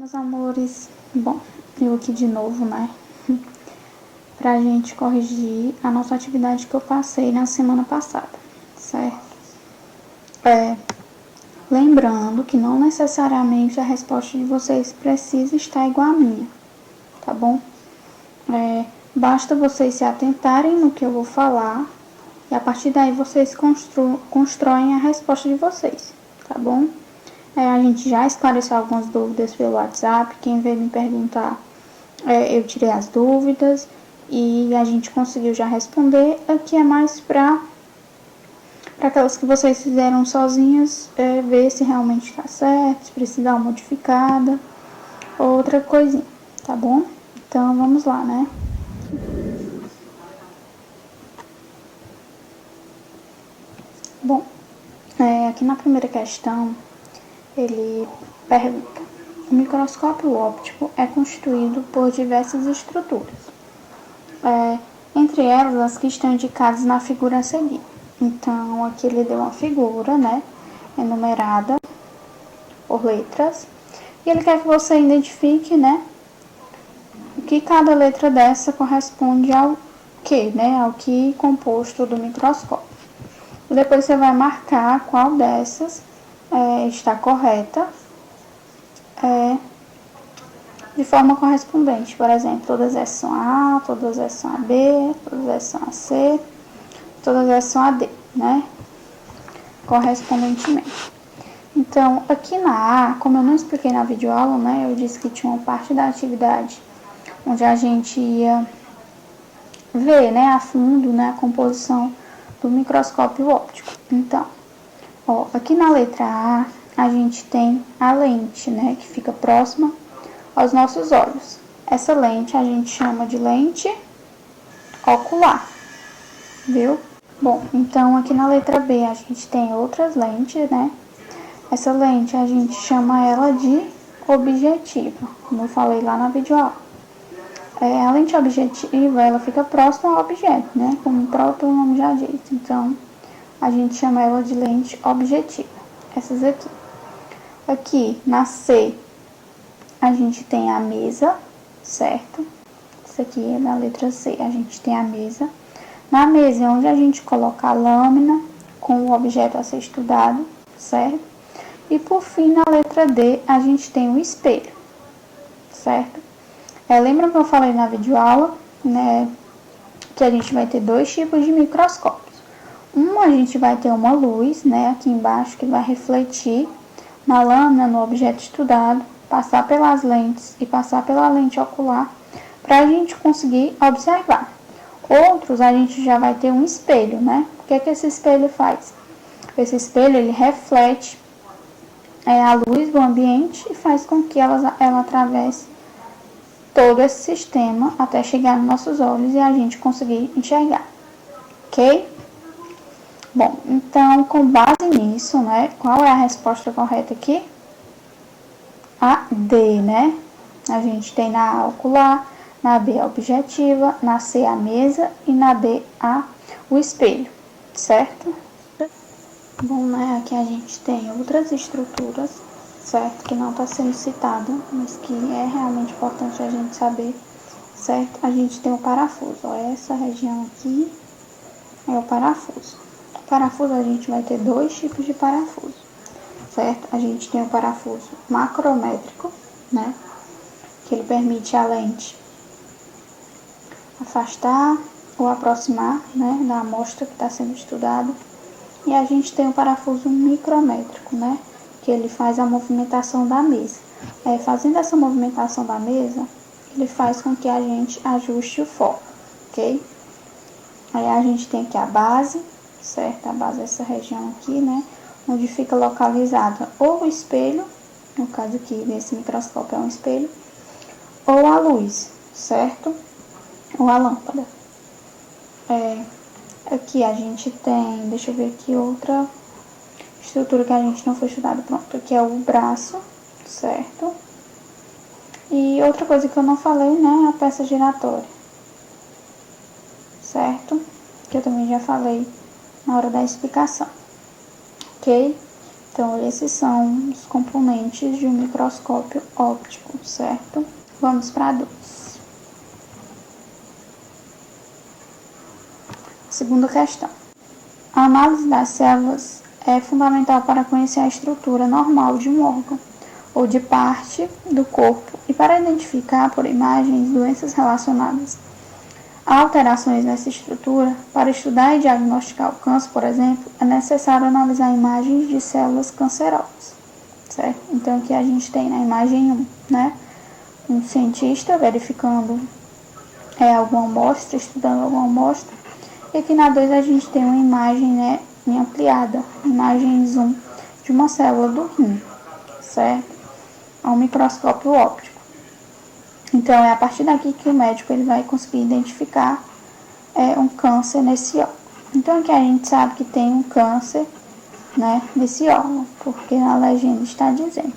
Meus amores, bom, eu aqui de novo, né, pra gente corrigir a nossa atividade que eu passei na semana passada, certo? Lembrando que não necessariamente a resposta de vocês precisa estar igual à minha, tá bom? Basta vocês se atentarem no que eu vou falar e a partir daí vocês constroem a resposta de vocês, tá bom? A gente já esclareceu algumas dúvidas pelo WhatsApp. Quem veio me perguntar, eu tirei as dúvidas e a gente conseguiu já responder. Aqui é mais para aquelas que vocês fizeram sozinhas, ver se realmente está certo, se precisa dar uma modificada, outra coisinha, tá bom? Então vamos lá, né? Bom, aqui na primeira questão, ele pergunta: o microscópio óptico é constituído por diversas estruturas, entre elas as que estão indicadas na figura a seguir. Então, aqui ele deu uma figura, né, enumerada por letras, e ele quer que você identifique, né, o que cada letra dessa corresponde ao que, né, ao que composto do microscópio. E depois você vai marcar qual dessas está correta, de forma correspondente. Por exemplo, todas essas são A, todas essas são AB, todas essas são AC, todas essas são AD, né? Correspondentemente. Então, aqui na A, como eu não expliquei na videoaula, né? Eu disse que tinha uma parte da atividade onde a gente ia ver, né, a fundo, né, a composição do microscópio óptico. Então, aqui na letra A gente tem a lente, né, que fica próxima aos nossos olhos. Essa lente a gente chama de lente ocular, viu? Bom, então aqui na letra B a gente tem outras lentes, né? Essa lente a gente chama ela de objetiva, como eu falei lá na videoaula. A lente objetiva, ela fica próxima ao objeto, né? Como o próprio nome já diz. Então, a gente chama ela de lente objetiva. Essas aqui. Aqui, na C, a gente tem a mesa, certo? Isso aqui é na letra C, a gente tem a mesa. Na mesa é onde a gente coloca a lâmina com o objeto a ser estudado, certo? E por fim, na letra D, a gente tem o espelho, certo? Lembra que eu falei na videoaula, né, que a gente vai ter dois tipos de microscópios. A gente vai ter uma luz, né, aqui embaixo, que vai refletir na lâmina, no objeto estudado, passar pelas lentes e passar pela lente ocular, para a gente conseguir observar. Outros, a gente já vai ter um espelho, né? O que esse espelho faz? Esse espelho, ele reflete a luz do ambiente e faz com que ela atravesse todo esse sistema até chegar nos nossos olhos e a gente conseguir enxergar, ok? Bom, então, com base nisso, né, qual é a resposta correta aqui? A D, né? A gente tem na A ocular, na B a objetiva, na C a mesa e na D o espelho, certo? Bom, né, aqui a gente tem outras estruturas, certo? Que não está sendo citada, mas que é realmente importante a gente saber, certo? A gente tem o parafuso, essa região aqui é o parafuso. O parafuso a gente vai ter dois tipos de parafuso, certo? A gente tem o parafuso macrométrico, né? Que ele permite a lente afastar ou aproximar, né, da amostra que está sendo estudada. E a gente tem o parafuso micrométrico, né? Que ele faz a movimentação da mesa. Fazendo essa movimentação da mesa, ele faz com que a gente ajuste o foco, ok? Aí a gente tem aqui a base, certo? A base é essa região aqui, né? Onde fica localizada ou o espelho, no caso aqui desse microscópio é um espelho, ou a luz, certo? Ou a lâmpada. Aqui a gente tem, deixa eu ver aqui outra estrutura que a gente não foi estudado, pronto, aqui é o braço, certo? E outra coisa que eu não falei, né, a peça giratória, certo? Que eu também já falei na hora da explicação, ok? Então, esses são os componentes de um microscópio óptico, certo? Vamos para a 2. Segunda questão. A análise das células é fundamental para conhecer a estrutura normal de um órgão ou de parte do corpo e para identificar por imagens doenças relacionadas a alterações nessa estrutura. Para estudar e diagnosticar o câncer, por exemplo, é necessário analisar imagens de células cancerosas, certo? Então, aqui a gente tem na imagem 1, né, um cientista verificando alguma amostra, estudando alguma amostra, e aqui na 2 a gente tem uma imagem, né, ampliada, imagem zoom de uma célula do rim, certo? Ao microscópio óptico. Então, é a partir daqui que o médico ele vai conseguir identificar um câncer nesse órgão. Então, aqui a gente sabe que tem um câncer, né, nesse órgão, porque na legenda está dizendo.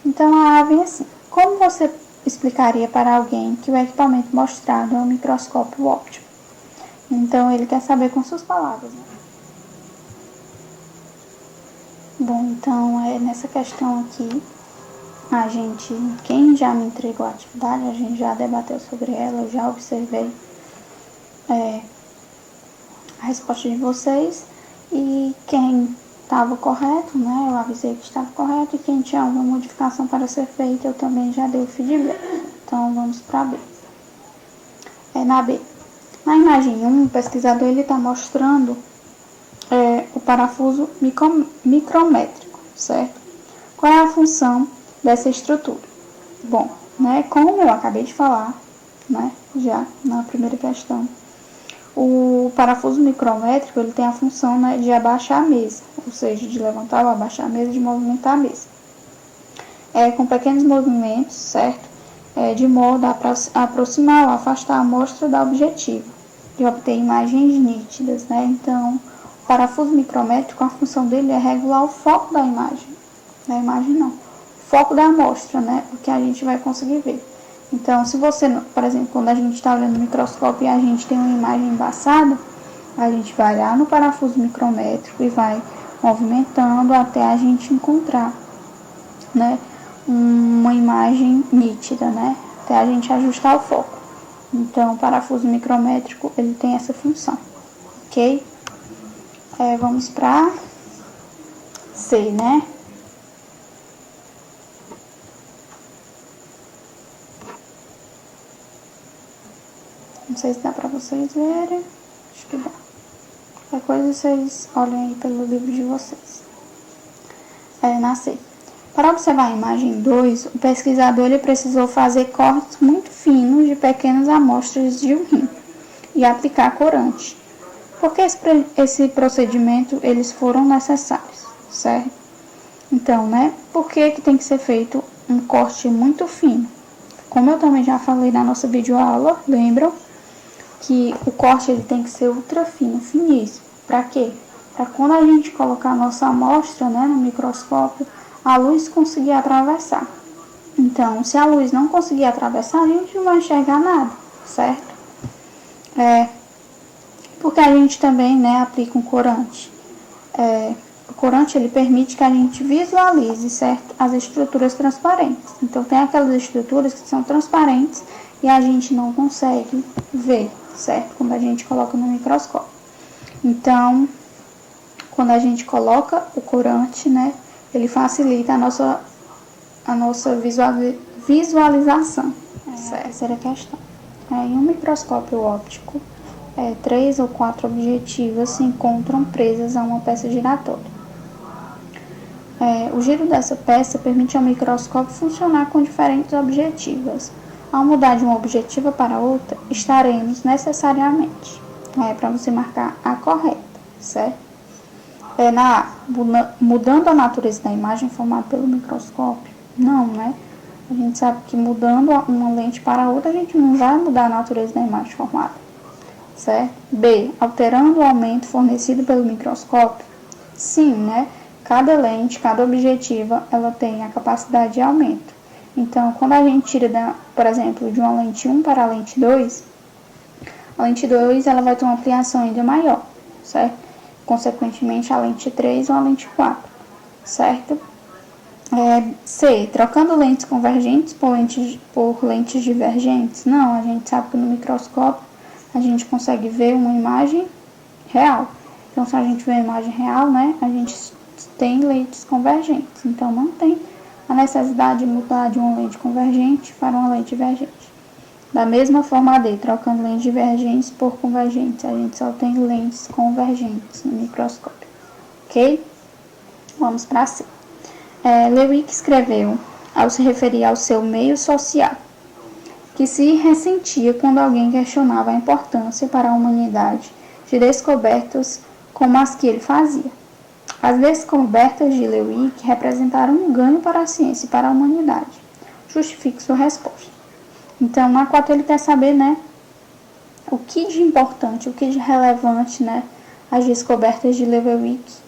Então, a A vem assim. Como você explicaria para alguém que o equipamento mostrado é um microscópio óptico? Então, ele quer saber com suas palavras, né? Bom, então, nessa questão aqui, quem já me entregou a atividade, a gente já debateu sobre ela, eu já observei a resposta de vocês, e quem estava correto, né, eu avisei que estava correto, e quem tinha alguma modificação para ser feita, eu também já dei o feedback. Então, vamos para B. Na B. Na imagem 1, o pesquisador está mostrando o parafuso micrométrico, certo? Qual é a função dessa estrutura? Bom, né, como eu acabei de falar, né, já na primeira questão, o parafuso micrométrico ele tem a função, né, de abaixar a mesa, ou seja, de levantar ou abaixar a mesa, de movimentar a mesa. Com pequenos movimentos, certo? De modo a aproximar ou afastar a amostra da objetivo, de obter imagens nítidas, né? Então, o parafuso micrométrico, a função dele é regular o foco da imagem. Da imagem não, o foco da amostra, né? O que a gente vai conseguir ver. Então, se você, por exemplo, quando a gente está olhando no microscópio e a gente tem uma imagem embaçada, a gente vai lá no parafuso micrométrico e vai movimentando até a gente encontrar, né, uma imagem nítida, né, até a gente ajustar o foco. Então, o parafuso micrométrico, ele tem essa função, ok? Vamos para C, né? Não sei se dá para vocês verem, acho que dá. Qualquer coisa vocês olhem aí pelo livro de vocês. Na C. Para observar a imagem 2, o pesquisador ele precisou fazer cortes muito finos de pequenas amostras de um rim e aplicar corante. Por que esse procedimento eles foram necessários, certo? Então, né, por que tem que ser feito um corte muito fino? Como eu também já falei na nossa videoaula, lembram? Que o corte ele tem que ser ultra fino, finíssimo. Para quê? Para quando a gente colocar a nossa amostra, né, no microscópio, a luz conseguir atravessar. Então, se a luz não conseguir atravessar, a gente não vai enxergar nada, certo? Porque a gente também, né, aplica um corante. O corante ele permite que a gente visualize, certo, as estruturas transparentes. Então, tem aquelas estruturas que são transparentes e a gente não consegue ver, certo? Quando a gente coloca no microscópio. Então, quando a gente coloca o corante, né, ele facilita a nossa visualização. Essa era a questão. Em um microscópio óptico, 3 ou 4 objetivas se encontram presas a uma peça giratória. O giro dessa peça permite ao microscópio funcionar com diferentes objetivas. Ao mudar de uma objetiva para outra, estaremos necessariamente, para você marcar a correta, certo? Na A, mudando a natureza da imagem formada pelo microscópio? Não, né? A gente sabe que mudando uma lente para outra, a gente não vai mudar a natureza da imagem formada, certo? B, alterando o aumento fornecido pelo microscópio? Sim, né? Cada lente, cada objetiva, ela tem a capacidade de aumento. Então, quando a gente tira, por exemplo, de uma lente 1 para a lente 2, a lente 2 ela vai ter uma ampliação ainda maior, certo? Consequentemente, a lente 3 ou a lente 4. certo? C, trocando lentes convergentes por lentes divergentes. Não, a gente sabe que no microscópio a gente consegue ver uma imagem real. Então, se a gente vê a imagem real, né, a gente tem lentes convergentes. Então, não tem a necessidade de mudar de uma lente convergente para uma lente divergente. Da mesma forma, D, trocando lentes divergentes por convergentes, a gente só tem lentes convergentes no microscópio. Ok? Vamos para C. Lewick escreveu, ao se referir ao seu meio social, que se ressentia quando alguém questionava a importância para a humanidade de descobertas como as que ele fazia. As descobertas de Lewick representaram um ganho para a ciência e para a humanidade. Justifique sua resposta. Então, na 4 ele quer saber, né, o que de importante, o que de relevante, né, as descobertas de Lewick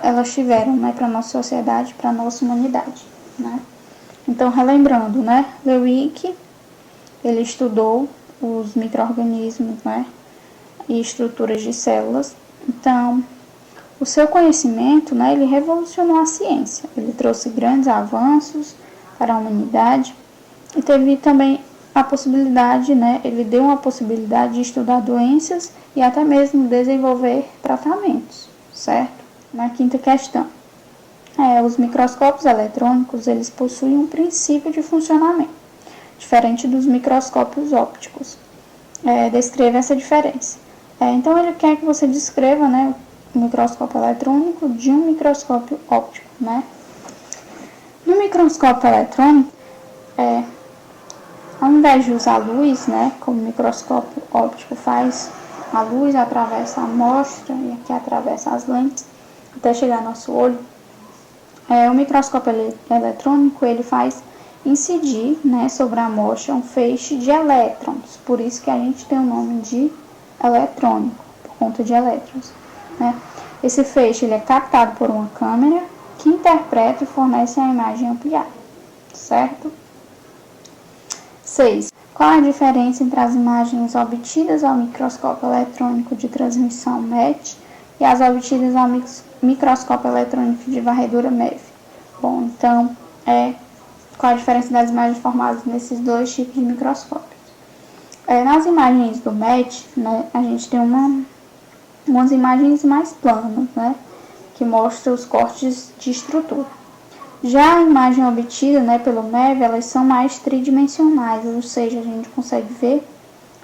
elas tiveram, né, para a nossa sociedade, para a nossa humanidade, né. Então, relembrando, né, Lewick, ele estudou os micro-organismos, né, e estruturas de células. Então, o seu conhecimento, né, ele revolucionou a ciência. Ele trouxe grandes avanços para a humanidade e teve também a possibilidade, né, ele deu uma possibilidade de estudar doenças e até mesmo desenvolver tratamentos, certo? Na 5ª questão, os microscópios eletrônicos, eles possuem um princípio de funcionamento, diferente dos microscópios ópticos. Descreva essa diferença. Então, ele quer que você descreva, né, o microscópio eletrônico de um microscópio óptico, né? No microscópio eletrônico, ao invés de usar a luz, né, como o microscópio óptico faz, a luz atravessa a amostra e aqui atravessa as lentes até chegar ao nosso olho, o microscópio eletrônico ele faz incidir, né, sobre a amostra um feixe de elétrons, por isso que a gente tem o nome de eletrônico, por conta de elétrons, né? Esse feixe ele é captado por uma câmera que interpreta e fornece a imagem ampliada, certo? 6. Qual a diferença entre as imagens obtidas ao microscópio eletrônico de transmissão MET e as obtidas ao microscópio eletrônico de varredura MEV? Bom, então, qual a diferença das imagens formadas nesses dois tipos de microscópios? Nas imagens do MET, né, a gente tem umas imagens mais planas, né, que mostram os cortes de estrutura. Já a imagem obtida, né, pelo MEV, elas são mais tridimensionais, ou seja, a gente consegue ver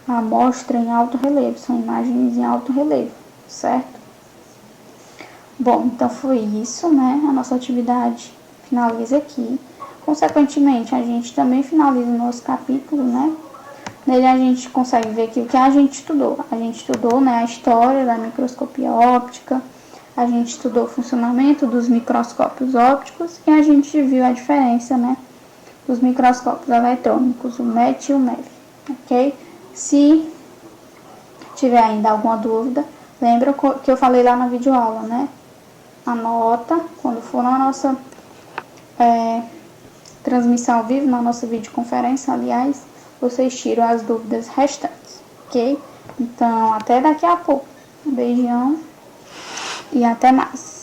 a amostra em alto relevo, são imagens em alto relevo, certo? Bom, então foi isso, né, a nossa atividade finaliza aqui. Consequentemente, a gente também finaliza o nosso capítulo, né? Nele a gente consegue ver que o que a gente estudou. A gente estudou, né, a história da microscopia óptica, a gente estudou o funcionamento dos microscópios ópticos e a gente viu a diferença, né, dos microscópios eletrônicos, o MET e o MEV, ok? Se tiver ainda alguma dúvida, lembra que eu falei lá na videoaula, né? Anota, quando for na nossa transmissão ao vivo, na nossa videoconferência, aliás, vocês tiram as dúvidas restantes, ok? Então, até daqui a pouco. Um beijão e até mais.